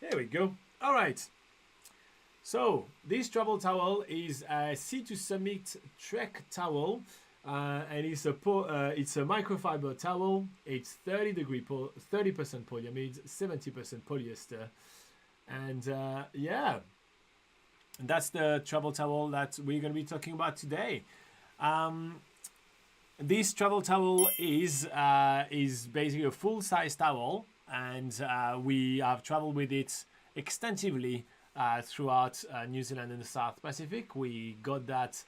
There we go. All right. So this travel towel is a Sea to Summit Trek towel, and it's a microfiber towel. It's 30% polyamide, 70% polyester, and yeah, that's the travel towel that we're going to be talking about today. Um, this travel towel is basically a full size towel, and we have traveled with it extensively throughout New Zealand and the South Pacific. We got that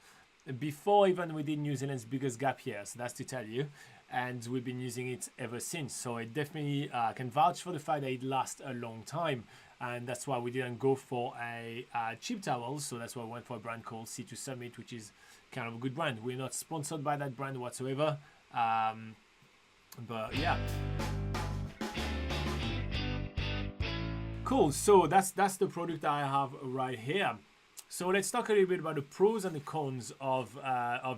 before even we did New Zealand's biggest gap year, so that's to tell you. And we've been using it ever since. So it definitely can vouch for the fact that it lasts a long time. And that's why we didn't go for a cheap towel. So that's why we went for a brand called C2 Summit, which is kind of a good brand. We're not sponsored by that brand whatsoever. But yeah. Cool, so that's the product I have right here. So let's talk a little bit about the pros and the cons of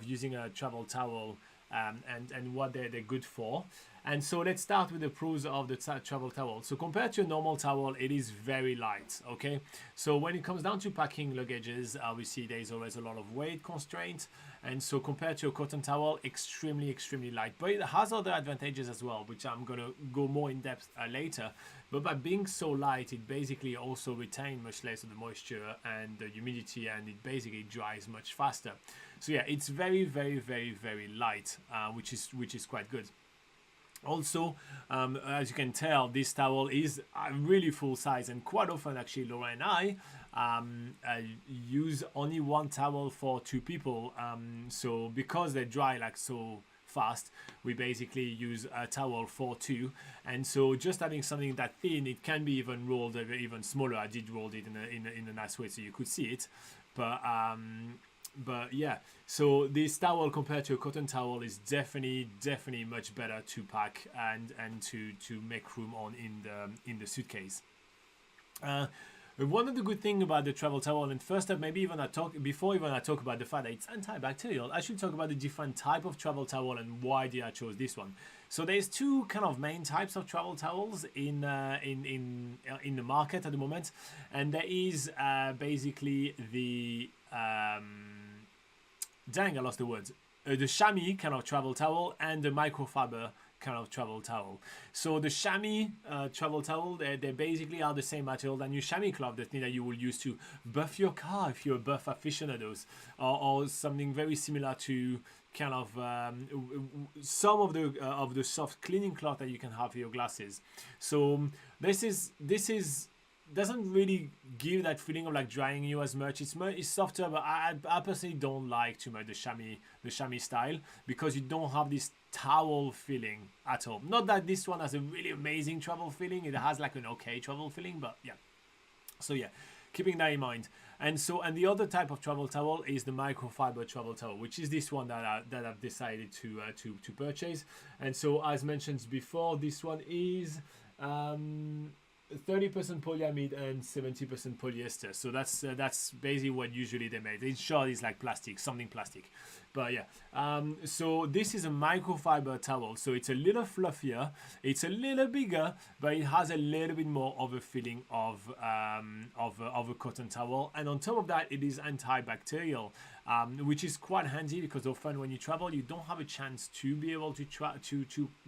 using a travel towel and what they're good for. And so let's start with the pros of the travel towel. So compared to a normal towel, it is very light, okay? So when it comes down to packing luggages, obviously there's always a lot of weight constraint. And so compared to a cotton towel, extremely light. But it has other advantages as well, which I'm gonna go more in depth later. But by being so light, it basically also retains much less of the moisture and the humidity, and it basically dries much faster. So yeah, it's very light, which is quite good. Also, as you can tell, this towel is really full size, and quite often actually Laura and I use only one towel for two people. So because they dry like so fast, we basically use a towel for two, and so just having something that thin, it can be even rolled even smaller. I did roll it in a nice way so you could see it, but yeah, so this towel compared to a cotton towel is definitely much better to pack and to make room on in the suitcase. One of the good things about the travel towel, and first up, maybe even I talk about the fact that it's antibacterial, I should talk about the different type of travel towel and why did I chose this one. So there's two kind of main types of travel towels in the market at the moment, and there is basically the dang, I lost the words. The chamois kind of travel towel and the microfiber kind of travel towel. So the chamois travel towel, they basically are the same material than your chamois cloth, the thing that you will use to buff your car if you're a buff aficionados, or something very similar to kind of some of the soft cleaning cloth that you can have for your glasses. So this is doesn't really give that feeling of like drying you as much. It's softer, but I personally don't like too much the chamois style, because you don't have this towel feeling at all. Not that this one has a really amazing travel feeling, it has like an okay travel feeling, but yeah. So yeah, keeping that in mind. And the other type of travel towel is the microfiber travel towel, which is this one that I've decided to purchase. And so as mentioned before, this one is 30% polyamide and 70% polyester. So that's basically what usually they make. In short, it's like something plastic. But yeah, so this is a microfiber towel. So it's a little fluffier, it's a little bigger, but it has a little bit more of a feeling of a cotton towel. And on top of that, it is antibacterial, which is quite handy, because often when you travel, you don't have a chance to be able to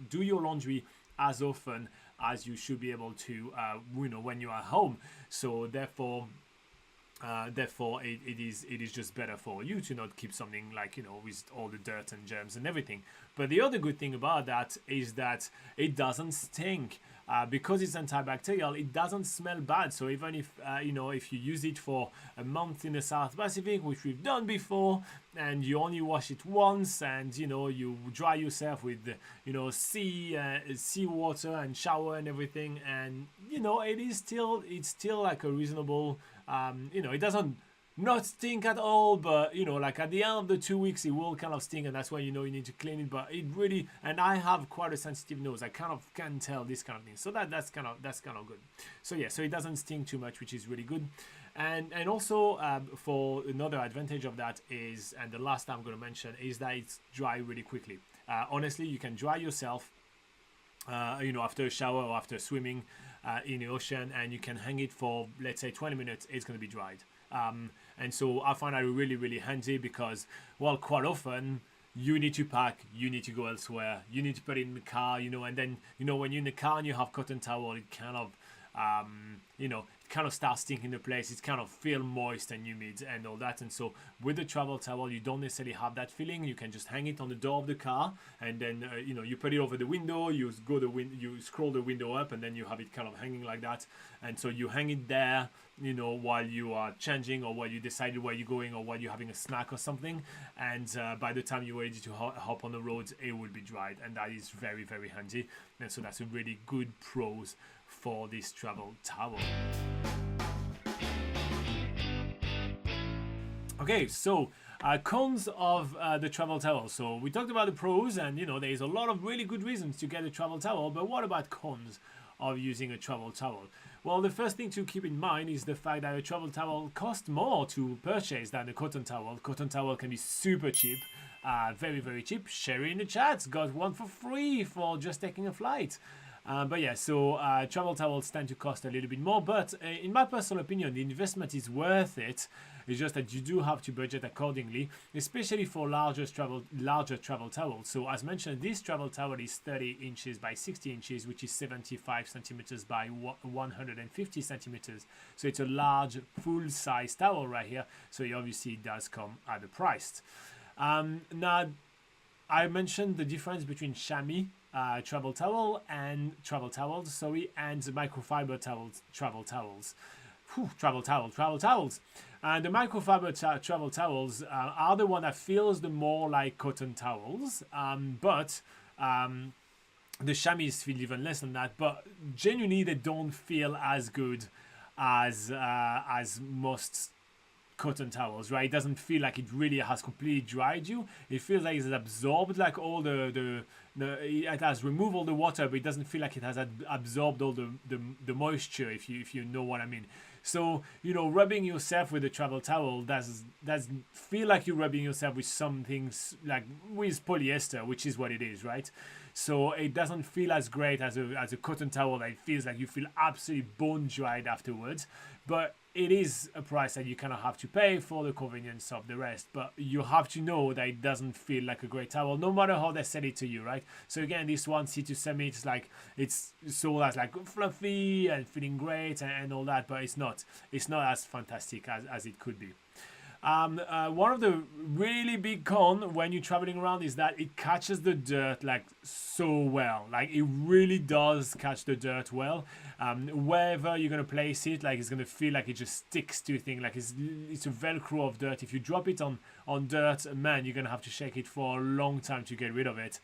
do your laundry as often as you should be able to when you are home. So therefore it is just better for you to not keep something like with all the dirt and germs and everything. But the other good thing about that is that it doesn't stink. Because it's antibacterial, it doesn't smell bad. So even if if you use it for a month in the South Pacific, which we've done before, and you only wash it once, and you dry yourself with sea water and shower and everything, and it's still like a reasonable it doesn't not stink at all, but like at the end of the 2 weeks it will kind of stink, and that's why you need to clean it. But it really, and I have quite a sensitive nose, I kind of can tell this kind of thing, so that's kind of good. So yeah, so it doesn't stink too much, which is really good. And also for another advantage of that is, and the last I'm going to mention, is that it's dry really quickly. Honestly, you can dry yourself after a shower or after swimming in the ocean, and you can hang it for, let's say, 20 minutes. It's going to be dried. And so I find that really, really handy because, well, quite often you need to pack, you need to go elsewhere, you need to put it in the car, and then, when you're in the car and you have cotton towel, it kind of, it kind of starts stinking the place. It kind of feel moist and humid and all that. And so with the travel towel, you don't necessarily have that feeling. You can just hang it on the door of the car, and then you put it over the window. You scroll the window up, and then you have it kind of hanging like that. And so you hang it there, while you are changing, or while you decided where you're going, or while you're having a snack or something. And by the time you're ready to hop on the road, it will be dried, and that is very, very handy. And so that's a really good pros for this travel towel. Okay, so cons of the travel towel. So we talked about the pros, and there's a lot of really good reasons to get a travel towel, but what about cons of using a travel towel? Well, the first thing to keep in mind is the fact that a travel towel costs more to purchase than a cotton towel. Cotton towel can be super cheap, very, very cheap. Sherry in the chat got one for free for just taking a flight. But yeah, so travel towels tend to cost a little bit more, but in my personal opinion, the investment is worth it. It's just that you do have to budget accordingly, especially for larger travel towels. So as mentioned, this travel towel is 30 inches by 60 inches, which is 75 centimeters by 150 centimeters. So it's a large, full-size towel right here. So obviously it does come at a price. Now, I mentioned the difference between chamois travel towels, and microfiber travel towels. Travel towels. And the microfiber travel towels are the one that feels the more like cotton towels, but the chamois feel even less than that. But genuinely, they don't feel as good as most cotton towels, right? It doesn't feel like it really has completely dried you. It feels like it's absorbed like all it has removed all the water, but it doesn't feel like it has absorbed all the moisture, if you know what I mean. So rubbing yourself with a travel towel does feel like you're rubbing yourself with some things, like with polyester, which is what it is, right? So it doesn't feel as great as a cotton towel. It feels like you feel absolutely bone dried afterwards. But it is a price that you kind of have to pay for the convenience of the rest. But you have to know that it doesn't feel like a great towel, no matter how they sell it to you, right? So again, this one, C2 Summit, it's sold as like fluffy and feeling great and all that, but it's not as fantastic as it could be. One of the really big cons when you're traveling around is that it catches the dirt like so well. Like it really does catch the dirt well. Wherever you're gonna place it, like it's gonna feel like it just sticks to things. Like it's a Velcro of dirt. If you drop it on dirt, man, you're gonna have to shake it for a long time to get rid of it.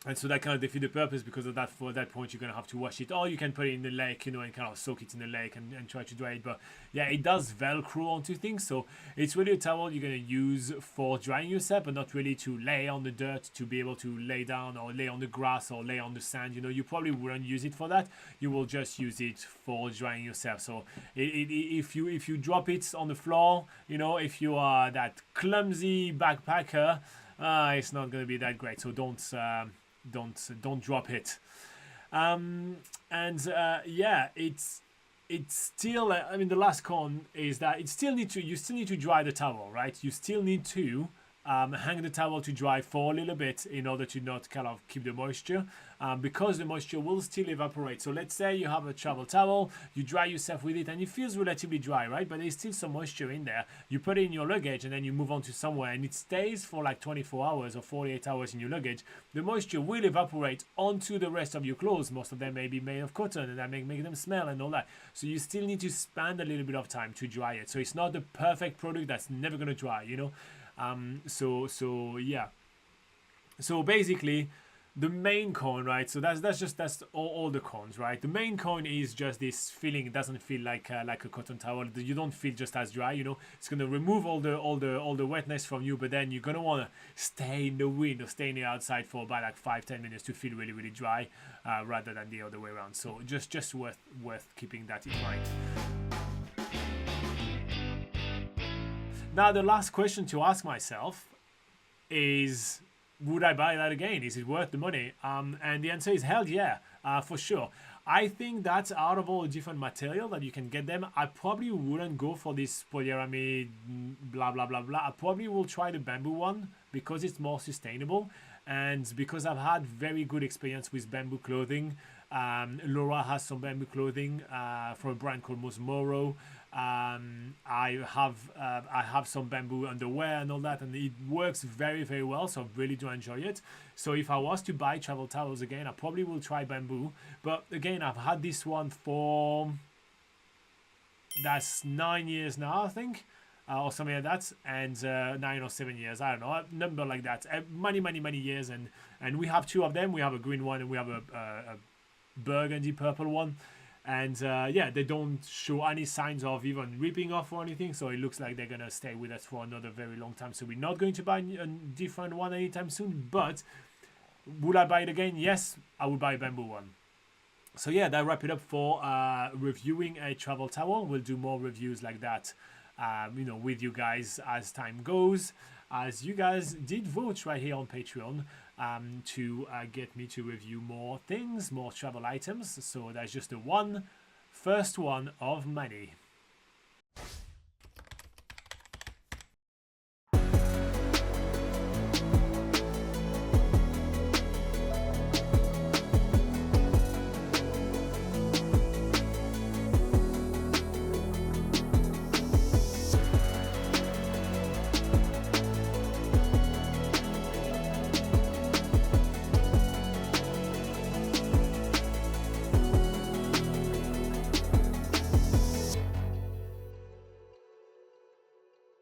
And so that kind of defeats the purpose, because of that. For that point, you're going to have to wash it, or you can put it in the lake, and kind of soak it in the lake and try to dry it. But yeah, it does Velcro onto things. So it's really a towel you're going to use for drying yourself, but not really to lay on the dirt, to be able to lay down or lay on the grass or lay on the sand. You probably wouldn't use it for that. You will just use it for drying yourself. So if you drop it on the floor, if you are that clumsy backpacker, it's not going to be that great. So don't drop it. It's still, the last con is that you still need to dry the towel, right? You still need to hang the towel to dry for a little bit in order to not kind of keep the moisture, because the moisture will still evaporate. So let's say you have a travel towel, you dry yourself with it and it feels relatively dry, right? But there's still some moisture in there. You put it in your luggage and then you move on to somewhere, and it stays for like 24 hours or 48 hours in your luggage. The moisture will evaporate onto the rest of your clothes. Most of them may be made of cotton, and that may make them smell and all that. So you still need to spend a little bit of time to dry it. So it's not the perfect product that's never going to dry, So basically, the main con, right? So that's all the cons, right? The main con is just this feeling. It doesn't feel like a cotton towel. You don't feel just as dry. It's gonna remove all the wetness from you, but then you're gonna wanna stay in the wind or stay in the outside for about like 5-10 minutes to feel really, really dry, rather than the other way around. So just worth keeping that in mind. Now, the last question to ask myself is, would I buy that again? Is it worth the money? And the answer is hell yeah, for sure. I think that out of all the different material that you can get them, I probably wouldn't go for this polyamide blah blah blah blah. I probably will try the bamboo one because it's more sustainable, and because I've had very good experience with bamboo clothing. Laura has some bamboo clothing from a brand called Mosmoro. I have some bamboo underwear and all that, and it works very very well. So I really do enjoy it. So if I was to buy travel towels again, I probably will try bamboo. But again, I've had this one for that's 9 years now, I think. Or something like that, and 9 or 7 years, I don't know, a number like that. Many years, and we have two of them. We have a green one and we have a burgundy purple one, and yeah, they don't show any signs of even ripping off or anything, so it looks like they're gonna stay with us for another very long time. So we're not going to buy a different one anytime soon. But would I buy it again? Yes, I would buy a bamboo one. So yeah, that wrap it up for reviewing a travel towel. We'll do more reviews like that, with you guys as time goes, as you guys did vote right here on Patreon to get me to review more things, more travel items. So that's just the first one of many.